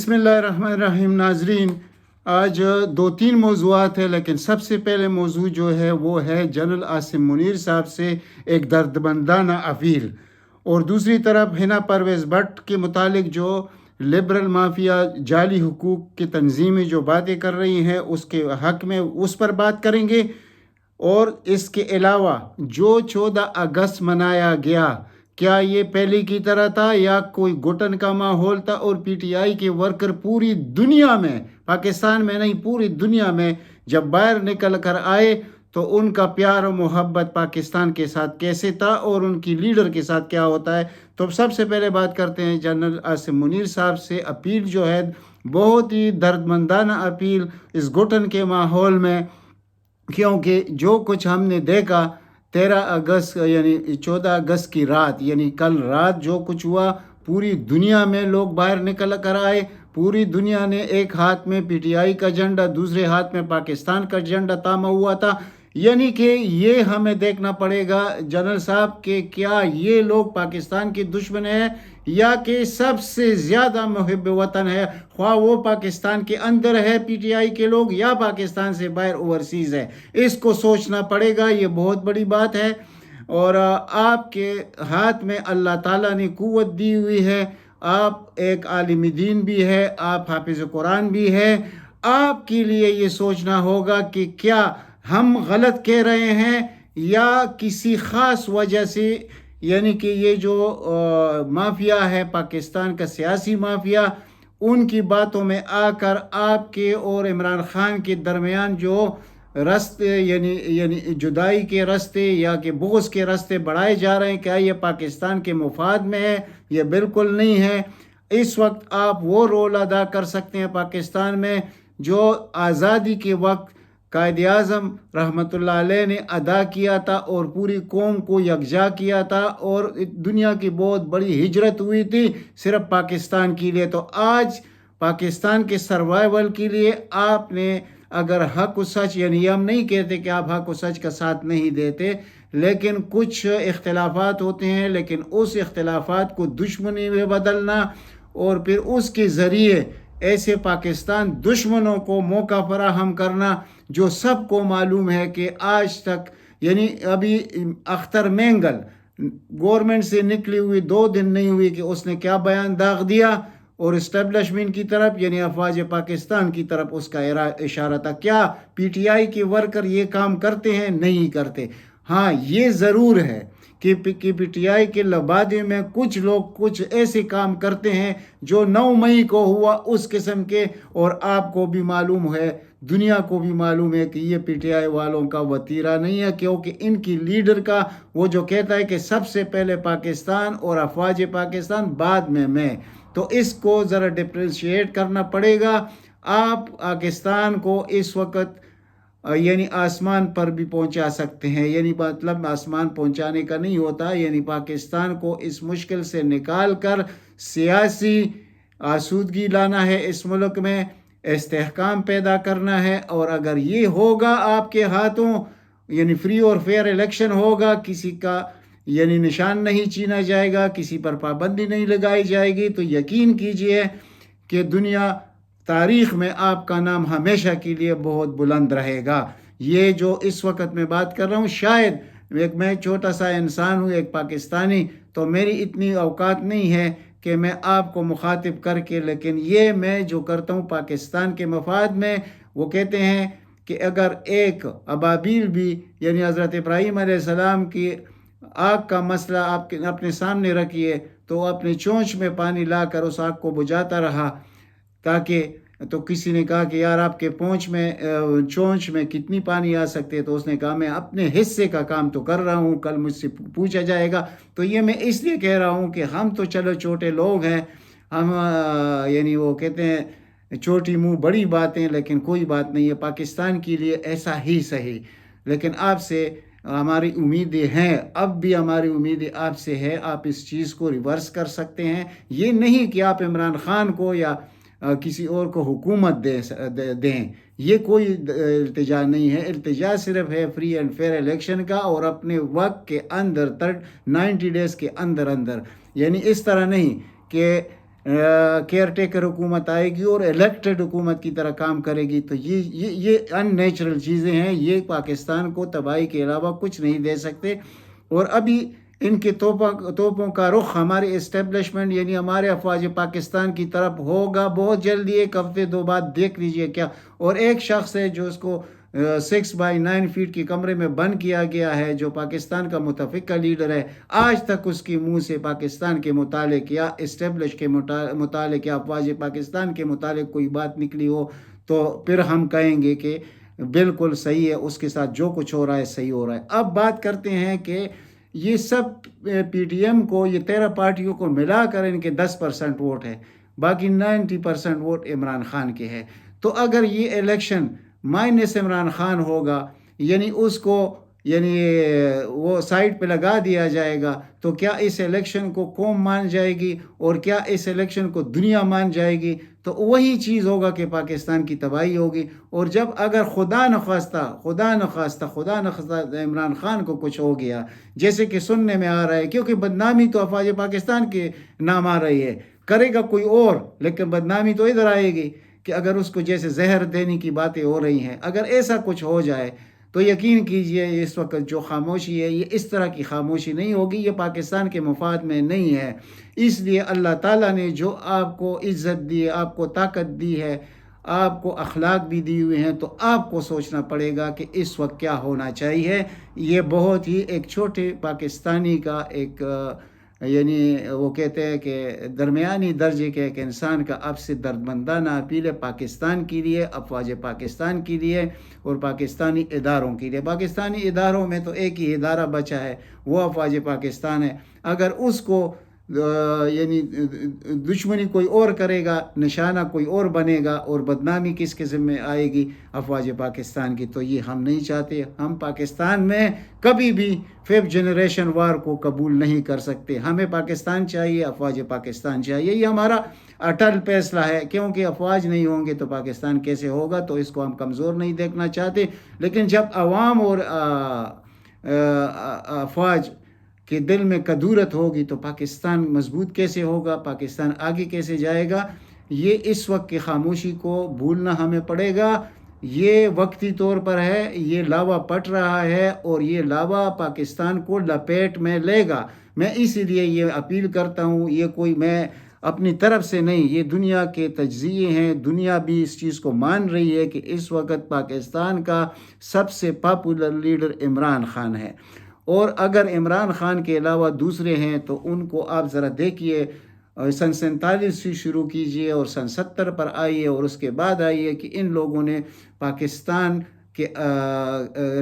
بسم اللہ الرحمن الرحیم۔ ناظرین، آج دو تین موضوعات ہیں، لیکن سب سے پہلے موضوع جو ہے وہ ہے جنرل عاصم منیر صاحب سے ایک دردمندانہ اپیل، اور دوسری طرف حنا پرویز بٹ کے متعلق جو لبرل مافیا جعلی حقوق کی تنظیمیں جو باتیں کر رہی ہیں اس کے حق میں اس پر بات کریں گے۔ اور اس کے علاوہ جو 14 اگست منایا گیا، کیا یہ پہلے کی طرح تھا یا کوئی گھٹن کا ماحول تھا؟ اور پی ٹی آئی کے ورکر پوری دنیا میں، پاکستان میں نہیں پوری دنیا میں جب باہر نکل کر آئے تو ان کا پیار و محبت پاکستان کے ساتھ کیسے تھا اور ان کی لیڈر کے ساتھ کیا ہوتا ہے؟ تو سب سے پہلے بات کرتے ہیں جنرل عاصم منیر صاحب سے۔ اپیل جو ہے بہت ہی دردمندانہ اپیل اس گھٹن کے ماحول میں، کیونکہ جو کچھ ہم نے دیکھا 13 اگست یعنی 14 اگست کی رات، یعنی کل رات جو کچھ ہوا، پوری دنیا میں لوگ باہر نکل کر آئے، پوری دنیا نے ایک ہاتھ میں پی ٹی آئی کا جھنڈا، دوسرے ہاتھ میں پاکستان کا جھنڈا تاما ہوا تھا۔ یعنی کہ یہ ہمیں دیکھنا پڑے گا جنرل صاحب کہ کیا یہ لوگ پاکستان کے دشمن ہیں یا کہ سب سے زیادہ محب وطن ہے، خواہ وہ پاکستان کے اندر ہے پی ٹی آئی کے لوگ یا پاکستان سے باہر اوورسیز ہے۔ اس کو سوچنا پڑے گا، یہ بہت بڑی بات ہے۔ اور آپ کے ہاتھ میں اللہ تعالیٰ نے قوت دی ہوئی ہے، آپ ایک عالم دین بھی ہے، آپ حافظ قرآن بھی ہے۔ آپ کے لیے یہ سوچنا ہوگا کہ کیا ہم غلط کہہ رہے ہیں یا کسی خاص وجہ سے، یعنی کہ یہ جو مافیا ہے پاکستان کا سیاسی مافیا، ان کی باتوں میں آ کر آپ کے اور عمران خان کے درمیان جو راستے یعنی جدائی کے راستے یا کہ بغض کے راستے بڑھائے جا رہے ہیں، کیا یہ پاکستان کے مفاد میں ہے؟ یہ بالکل نہیں ہے۔ اس وقت آپ وہ رول ادا کر سکتے ہیں پاکستان میں جو آزادی کے وقت قائد اعظم رحمۃ اللہ علیہ نے ادا کیا تھا اور پوری قوم کو یکجا کیا تھا، اور دنیا کی بہت بڑی ہجرت ہوئی تھی صرف پاکستان کے لیے۔ تو آج پاکستان کے سروائیول کے لیے آپ نے اگر حق و سچ، یعنی ہم نہیں کہتے کہ آپ حق و سچ کا ساتھ نہیں دیتے، لیکن کچھ اختلافات ہوتے ہیں، لیکن اس اختلافات کو دشمنی میں بدلنا اور پھر اس کے ذریعے ایسے پاکستان دشمنوں کو موقع فراہم کرنا، جو سب کو معلوم ہے کہ آج تک، یعنی ابھی اختر مینگل گورنمنٹ سے نکلی ہوئی 2 دن نہیں ہوئی کہ اس نے کیا بیان داغ دیا، اور اسٹیبلشمنٹ کی طرف یعنی افواج پاکستان کی طرف اس کا اشارہ تھا۔ کیا پی ٹی آئی کے ورکر یہ کام کرتے ہیں؟ نہیں کرتے۔ ہاں یہ ضرور ہے کہ پی ٹی آئی کے لبادے میں کچھ لوگ کچھ ایسے کام کرتے ہیں جو 9 مئی کو ہوا اس قسم کے، اور آپ کو بھی معلوم ہے، دنیا کو بھی معلوم ہے کہ یہ پی ٹی آئی والوں کا وتیرہ نہیں ہے، کیونکہ ان کی لیڈر کا وہ جو کہتا ہے کہ سب سے پہلے پاکستان اور افواج پاکستان بعد میں تو اس کو ذرا ڈفرینشیٹ کرنا پڑے گا۔ آپ پاکستان کو اس وقت یعنی آسمان پر بھی پہنچا سکتے ہیں، یعنی مطلب آسمان پہنچانے کا نہیں ہوتا، یعنی پاکستان کو اس مشکل سے نکال کر سیاسی آسودگی لانا ہے، اس ملک میں استحکام پیدا کرنا ہے۔ اور اگر یہ ہوگا آپ کے ہاتھوں، یعنی فری اور فیئر الیکشن ہوگا، کسی کا یعنی نشان نہیں چھینا جائے گا، کسی پر پابندی نہیں لگائی جائے گی، تو یقین کیجئے کہ دنیا تاریخ میں آپ کا نام ہمیشہ کے لیے بہت بلند رہے گا۔ یہ جو اس وقت میں بات کر رہا ہوں، شاید میں چھوٹا سا انسان ہوں، ایک پاکستانی، تو میری اتنی اوقات نہیں ہے کہ میں آپ کو مخاطب کر کے، لیکن یہ میں جو کرتا ہوں پاکستان کے مفاد میں۔ وہ کہتے ہیں کہ اگر ایک ابابیل بھی، یعنی حضرت ابراہیم علیہ السلام کی آگ کا مسئلہ آپ اپنے سامنے رکھیے تو اپنے چونچ میں پانی لا کر اس آگ کو بجھاتا رہا، تاکہ تو کسی نے کہا کہ یار آپ کے چونچ میں کتنی پانی آ سکتے ہیں؟ تو اس نے کہا میں اپنے حصے کا کام تو کر رہا ہوں، کل مجھ سے پوچھا جائے گا۔ تو یہ میں اس لیے کہہ رہا ہوں کہ ہم تو چلو چھوٹے لوگ ہیں، ہم یعنی وہ کہتے ہیں چھوٹی منہ بڑی باتیں، لیکن کوئی بات نہیں ہے، پاکستان کے لیے ایسا ہی صحیح۔ لیکن آپ سے ہماری امیدیں ہیں، اب بھی ہماری امیدیں آپ سے ہے، آپ اس چیز کو ریورس کر سکتے ہیں۔ یہ نہیں کہ آپ عمران خان کو یا کسی اور کو حکومت دیں، یہ کوئی التجا نہیں ہے۔ التجا صرف ہے فری اینڈ فیئر الیکشن کا، اور اپنے وقت کے اندر 90 ڈیز کے اندر، یعنی اس طرح نہیں کہ کیئر ٹیکر حکومت آئے گی اور الیکٹڈ حکومت کی طرح کام کرے گی، تو یہ ان نیچرل چیزیں ہیں، یہ پاکستان کو تباہی کے علاوہ کچھ نہیں دے سکتے۔ اور ابھی ان کے توپوں کا رخ ہمارے اسٹیبلشمنٹ یعنی ہمارے افواج پاکستان کی طرف ہوگا بہت جلدی، ایک ہفتے دو بعد دیکھ لیجئے کیا۔ اور ایک شخص ہے جو اس کو 6x9 فیٹ کے کمرے میں بند کیا گیا ہے، جو پاکستان کا متفقہ لیڈر ہے، آج تک اس کی منہ سے پاکستان کے متعلق یا اسٹیبلش کے متعلق یا افواج پاکستان کے متعلق کوئی بات نکلی ہو تو پھر ہم کہیں گے کہ بالکل صحیح ہے، اس کے ساتھ جو کچھ ہو رہا ہے صحیح ہو رہا ہے۔ اب بات کرتے ہیں کہ یہ سب پی ٹی ایم کو، یہ 13 پارٹیوں کو ملا کر ان کے 10% ووٹ ہے، باقی 90% ووٹ عمران خان کے ہے۔ تو اگر یہ الیکشن مائنس عمران خان ہوگا، یعنی اس کو وہ سائٹ پہ لگا دیا جائے گا، تو کیا اس الیکشن کو قوم مان جائے گی اور کیا اس الیکشن کو دنیا مان جائے گی؟ تو وہی چیز ہوگا کہ پاکستان کی تباہی ہوگی۔ اور جب اگر خدا نخواستہ عمران خان کو کچھ ہو گیا، جیسے کہ سننے میں آ رہا ہے، کیونکہ بدنامی تو افواج پاکستان کے نام آ رہی ہے، کرے گا کوئی اور، لیکن بدنامی تو ادھر آئے گی کہ اگر اس کو جیسے زہر دینے کی باتیں ہو رہی ہیں، اگر ایسا کچھ ہو جائے تو یقین کیجئے اس وقت جو خاموشی ہے یہ اس طرح کی خاموشی نہیں ہوگی، یہ پاکستان کے مفاد میں نہیں ہے۔ اس لیے اللہ تعالیٰ نے جو آپ کو عزت دی ہے، آپ کو طاقت دی ہے، آپ کو اخلاق بھی دی ہوئے ہیں، تو آپ کو سوچنا پڑے گا کہ اس وقت کیا ہونا چاہیے۔ یہ بہت ہی ایک چھوٹے پاکستانی کا ایک یعنی وہ کہتے ہیں کہ درمیانی درجے کے ایک انسان کا اب سے دردمندانہ اپیل ہے پاکستان کے لیے، افواج پاکستان کے لیے اور پاکستانی اداروں کے لیے۔ پاکستانی اداروں میں تو ایک ہی ادارہ بچا ہے، وہ افواج پاکستان ہے۔ اگر اس کو یعنی دشمنی کوئی اور کرے گا، نشانہ کوئی اور بنے گا اور بدنامی کس قسم میں آئے گی افواج پاکستان کی، تو یہ ہم نہیں چاہتے۔ ہم پاکستان میں کبھی بھی 5th جنریشن وار کو قبول نہیں کر سکتے۔ ہمیں پاکستان چاہیے، افواج پاکستان چاہیے، یہ ہمارا اٹل فیصلہ ہے، کیونکہ افواج نہیں ہوں گے تو پاکستان کیسے ہوگا؟ تو اس کو ہم کمزور نہیں دیکھنا چاہتے۔ لیکن جب عوام اور افواج کہ دل میں کدورت ہوگی تو پاکستان مضبوط کیسے ہوگا، پاکستان آگے کیسے جائے گا؟ یہ اس وقت کی خاموشی کو بھولنا ہمیں پڑے گا۔ یہ وقتی طور پر ہے، یہ لاوا پٹ رہا ہے اور یہ لاوا پاکستان کو لپیٹ میں لے گا۔ میں اسی لیے یہ اپیل کرتا ہوں، یہ کوئی میں اپنی طرف سے نہیں، یہ دنیا کے تجزیے ہیں، دنیا بھی اس چیز کو مان رہی ہے کہ اس وقت پاکستان کا سب سے پاپولر لیڈر عمران خان ہے۔ اور اگر عمران خان کے علاوہ دوسرے ہیں تو ان کو آپ ذرا دیکھیے، سن 47 سے شروع کیجئے اور سن 70 پر آئیے اور اس کے بعد آئیے کہ ان لوگوں نے پاکستان کے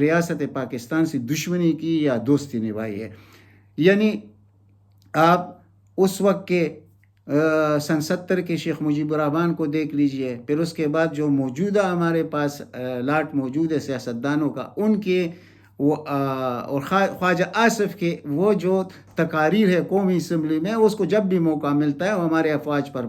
ریاست پاکستان سے دشمنی کی یا دوستی نبھائی ہے۔ یعنی آپ اس وقت کے سن 70 کے شیخ مجیب الرحمن کو دیکھ لیجئے، پھر اس کے بعد جو موجودہ ہمارے پاس لاٹ موجود ہے سیاستدانوں کا، ان کے اور خواجہ آصف کے وہ جو تقاریر ہے قومی اسمبلی میں، اس کو جب بھی موقع ملتا ہے وہ ہمارے افواج پر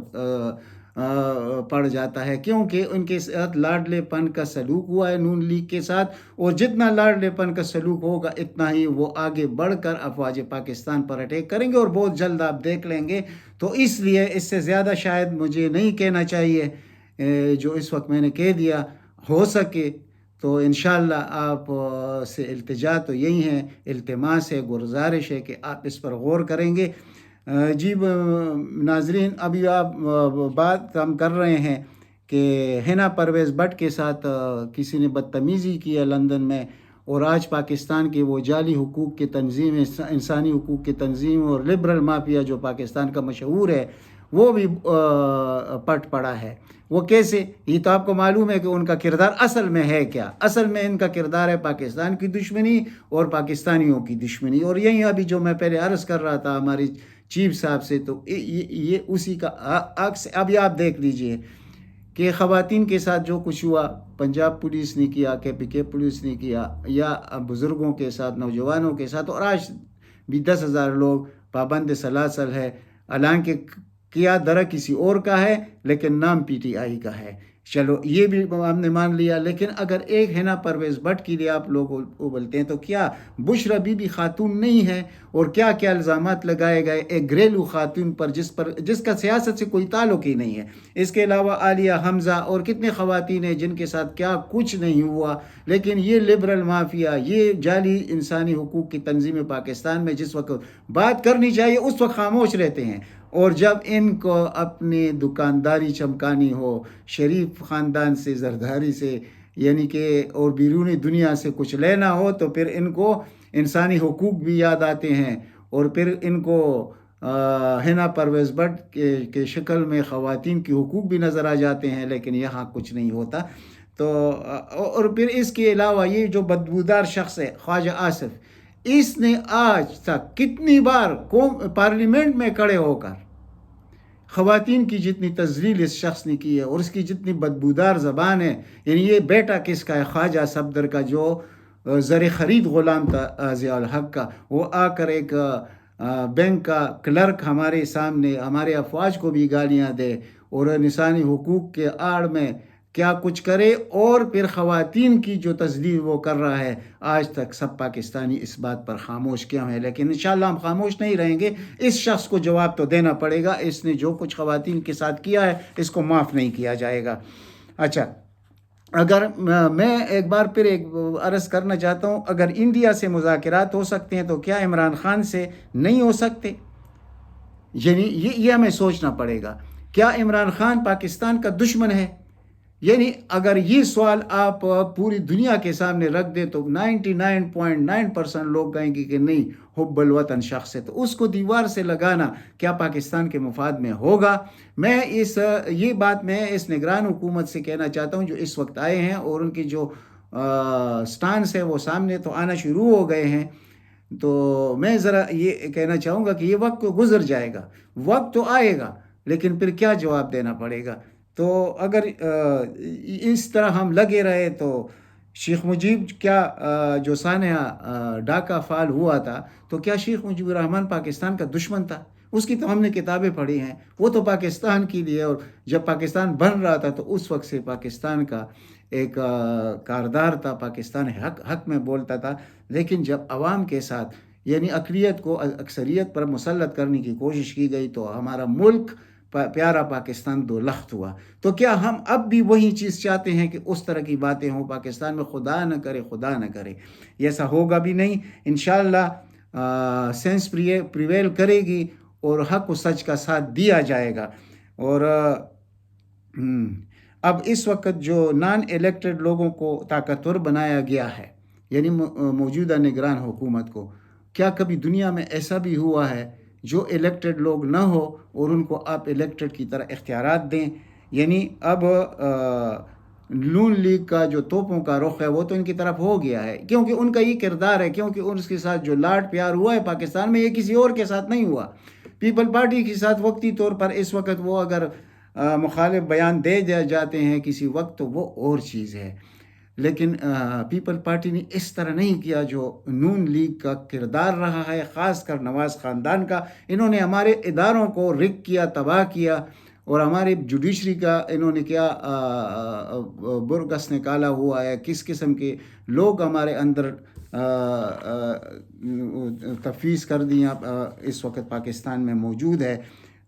پڑ جاتا ہے، کیونکہ ان کے ساتھ لاڈلے پن کا سلوک ہوا ہے نون لیگ کے ساتھ، اور جتنا لاڈلے پن کا سلوک ہوگا اتنا ہی وہ آگے بڑھ کر افواج پاکستان پر اٹیک کریں گے اور بہت جلد آپ دیکھ لیں گے۔ تو اس لیے اس سے زیادہ شاید مجھے نہیں کہنا چاہیے، جو اس وقت میں نے کہہ دیا، ہو سکے تو انشاءاللہ آپ سے التجا تو یہی ہے، التماس ہے، گزارش ہے کہ آپ اس پر غور کریں گے۔ جی ناظرین، ابھی آپ بات ہم کر رہے ہیں کہ حنا پرویز بٹ کے ساتھ کسی نے بدتمیزی کی ہے لندن میں، اور آج پاکستان کے وہ جعلی حقوق کی تنظیم، انسانی حقوق کی تنظیم اور لبرل مافیا جو پاکستان کا مشہور ہے، وہ بھی پٹ پڑا ہے۔ وہ کیسے؟ یہ تو آپ کو معلوم ہے کہ ان کا کردار اصل میں ہے کیا؟ اصل میں ان کا کردار ہے پاکستان کی دشمنی اور پاکستانیوں کی دشمنی، اور یہی ابھی جو میں پہلے عرض کر رہا تھا ہماری چیف صاحب سے، تو یہ اسی کا عکس ابھی آپ دیکھ لیجئے کہ خواتین کے ساتھ جو کچھ ہوا، پنجاب پولیس نے کیا، KPK پولیس نے کیا، یا بزرگوں کے ساتھ، نوجوانوں کے ساتھ، اور آج بھی 10,000 لوگ پابند سلاسل ہے، حالانکہ کیا درہ کسی اور کا ہے لیکن نام PTI کا ہے۔ چلو یہ بھی ہم نے مان لیا، لیکن اگر ایک حنا پرویز بٹ کے لیے آپ لوگ ابلتے ہیں تو کیا بشرا بی بی خاتون نہیں ہے؟ اور کیا کیا الزامات لگائے گئے ایک گھریلو خاتون پر جس کا سیاست سے کوئی تعلق ہی نہیں ہے. اس کے علاوہ عالیہ حمزہ اور کتنے خواتین ہیں جن کے ساتھ کیا کچھ نہیں ہوا. لیکن یہ لبرل مافیا، یہ جعلی انسانی حقوق کی تنظیمیں پاکستان میں جس وقت بات کرنی چاہیے اس وقت خاموش رہتے ہیں، اور جب ان کو اپنی دکانداری چمکانی ہو، شریف خاندان سے، زرداری سے، یعنی کہ اور بیرونی دنیا سے کچھ لینا ہو، تو پھر ان کو انسانی حقوق بھی یاد آتے ہیں، اور پھر ان کو حنا پرویز بٹ کے شکل میں خواتین کی حقوق بھی نظر آ جاتے ہیں، لیکن یہاں کچھ نہیں ہوتا. تو اور پھر اس کے علاوہ یہ جو بدبودار شخص ہے خواجہ آصف، اس نے آج تک کتنی بار پارلیمنٹ میں کھڑے ہو کر خواتین کی جتنی تذلیل اس شخص نے کی ہے، اور اس کی جتنی بدبودار زبان ہے، یعنی یہ بیٹا کس کا ہے؟ خواجہ صفدر کا، جو زر خرید غلام تھا ضیاء الحق کا. وہ آ کر ایک بینک کا کلرک ہمارے سامنے ہمارے افواج کو بھی گالیاں دے، اور انسانی حقوق کے آڑ میں کیا کچھ کرے، اور پھر خواتین کی جو تذلیل وہ کر رہا ہے. آج تک سب پاکستانی اس بات پر خاموش کیوں ہیں، لیکن انشاءاللہ ہم خاموش نہیں رہیں گے. اس شخص کو جواب تو دینا پڑے گا، اس نے جو کچھ خواتین کے ساتھ کیا ہے اس کو معاف نہیں کیا جائے گا. اچھا، اگر میں ایک بار پھر ایک عرض کرنا چاہتا ہوں، اگر انڈیا سے مذاکرات ہو سکتے ہیں تو کیا عمران خان سے نہیں ہو سکتے؟ یعنی یہ ہمیں سوچنا پڑے گا. کیا عمران خان پاکستان کا دشمن ہے؟ یعنی اگر یہ سوال آپ پوری دنیا کے سامنے رکھ دیں تو 99.9% لوگ کہیں گے کہ نہیں، حب الوطن شخص ہے. تو اس کو دیوار سے لگانا کیا پاکستان کے مفاد میں ہوگا؟ میں یہ بات میں اس نگران حکومت سے کہنا چاہتا ہوں جو اس وقت آئے ہیں، اور ان کی جو سٹانس ہے وہ سامنے تو آنا شروع ہو گئے ہیں. تو میں ذرا یہ کہنا چاہوں گا کہ یہ وقت تو گزر جائے گا، وقت تو آئے گا، لیکن پھر کیا جواب دینا پڑے گا؟ تو اگر اس طرح ہم لگے رہے تو شیخ مجیب کیا جو سانحہ ڈھاکہ فعال ہوا تھا، تو کیا شیخ مجیب الرحمن پاکستان کا دشمن تھا؟ اس کی تو ہم نے کتابیں پڑھی ہیں، وہ تو پاکستان کے لیے، اور جب پاکستان بن رہا تھا تو اس وقت سے پاکستان کا ایک کاردار تھا، پاکستان حق میں بولتا تھا. لیکن جب عوام کے ساتھ یعنی اقلیت کو اکثریت پر مسلط کرنے کی کوشش کی گئی تو ہمارا ملک پیارا پاکستان دو لخت ہوا. تو کیا ہم اب بھی وہی چیز چاہتے ہیں کہ اس طرح کی باتیں ہوں پاکستان میں؟ خدا نہ کرے، خدا نہ کرے، ایسا ہوگا بھی نہیں. انشاءاللہ سینس پریویل کرے گی اور حق و سچ کا ساتھ دیا جائے گا. اور اب اس وقت جو نان الیکٹڈ لوگوں کو طاقتور بنایا گیا ہے، یعنی موجودہ نگران حکومت کو، کیا کبھی دنیا میں ایسا بھی ہوا ہے جو الیکٹڈ لوگ نہ ہو اور ان کو آپ الیکٹڈ کی طرح اختیارات دیں؟ یعنی اب نون لیگ کا جو توپوں کا رخ ہے وہ تو ان کی طرف ہو گیا ہے، کیونکہ ان کا یہ کردار ہے، کیونکہ ان کے ساتھ جو لاڈ پیار ہوا ہے پاکستان میں یہ کسی اور کے ساتھ نہیں ہوا. پیپل پارٹی کے ساتھ وقتی طور پر اس وقت وہ اگر مخالف بیان دے جاتے ہیں کسی وقت تو وہ اور چیز ہے، لیکن پیپل پارٹی نے اس طرح نہیں کیا جو نون لیگ کا کردار رہا ہے، خاص کر نواز خاندان کا. انہوں نے ہمارے اداروں کو رک کیا، تباہ کیا، اور ہمارے جوڈیشری کا انہوں نے کیا برگس نکالا ہوا ہے، کس قسم کے لوگ ہمارے اندر تفویض کر دیا اس وقت پاکستان میں موجود ہے.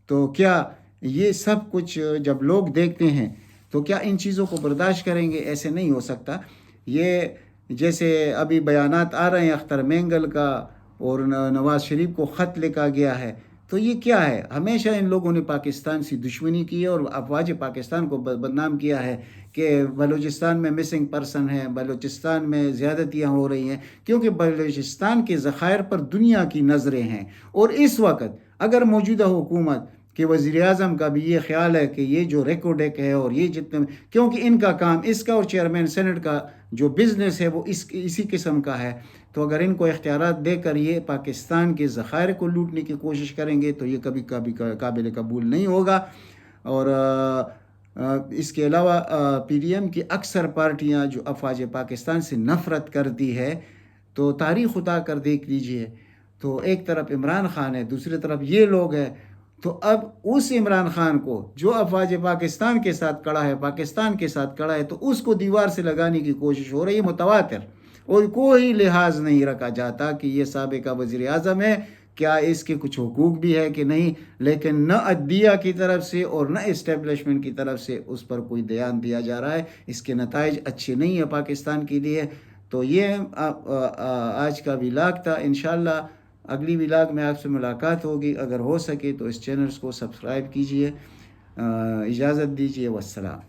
تو کیا یہ سب کچھ جب لوگ دیکھتے ہیں تو کیا ان چیزوں کو برداشت کریں گے؟ ایسے نہیں ہو سکتا. یہ جیسے ابھی بیانات آ رہے ہیں اختر مینگل کا، اور نواز شریف کو خط لکھا گیا ہے، تو یہ کیا ہے؟ ہمیشہ ان لوگوں نے پاکستان سے دشمنی کی ہے اور افواج پاکستان کو بدنام کیا ہے کہ بلوچستان میں مسنگ پرسن ہے، بلوچستان میں زیادتیاں ہو رہی ہیں، کیونکہ بلوچستان کے ذخائر پر دنیا کی نظریں ہیں. اور اس وقت اگر موجودہ حکومت کہ وزیر اعظم کا بھی یہ خیال ہے کہ یہ جو ریکوڈیک ہے اور یہ جتنے، کیونکہ ان کا کام، اس کا اور چیئرمین سینٹ کا جو بزنس ہے وہ اسی قسم کا ہے، تو اگر ان کو اختیارات دے کر یہ پاکستان کے ذخائر کو لوٹنے کی کوشش کریں گے تو یہ کبھی قابل قبول نہیں ہوگا. اور اس کے علاوہ پی ڈی ایم کی اکثر پارٹیاں جو افواج پاکستان سے نفرت کرتی ہے، تو تاریخ اٹھا کر دیکھ لیجئے، تو ایک طرف عمران خان ہے، دوسری طرف یہ لوگ ہیں. تو اب اس عمران خان کو جو افواج پاکستان کے ساتھ کڑا ہے، پاکستان کے ساتھ کڑا ہے، تو اس کو دیوار سے لگانے کی کوشش ہو رہی ہے متواتر، اور کوئی لحاظ نہیں رکھا جاتا کہ یہ سابقہ وزیر اعظم ہے، کیا اس کے کچھ حقوق بھی ہے کہ نہیں، لیکن نہ عدلیہ کی طرف سے اور نہ اسٹیبلشمنٹ کی طرف سے اس پر کوئی دھیان دیا جا رہا ہے. اس کے نتائج اچھے نہیں ہیں پاکستان کے لیے. تو یہ آج کا ولاگ تھا. انشاءاللہ اگلی ولاگ میں آپ سے ملاقات ہوگی. اگر ہو سکے تو اس چینلز کو سبسکرائب کیجئے. اجازت دیجئے، والسلام.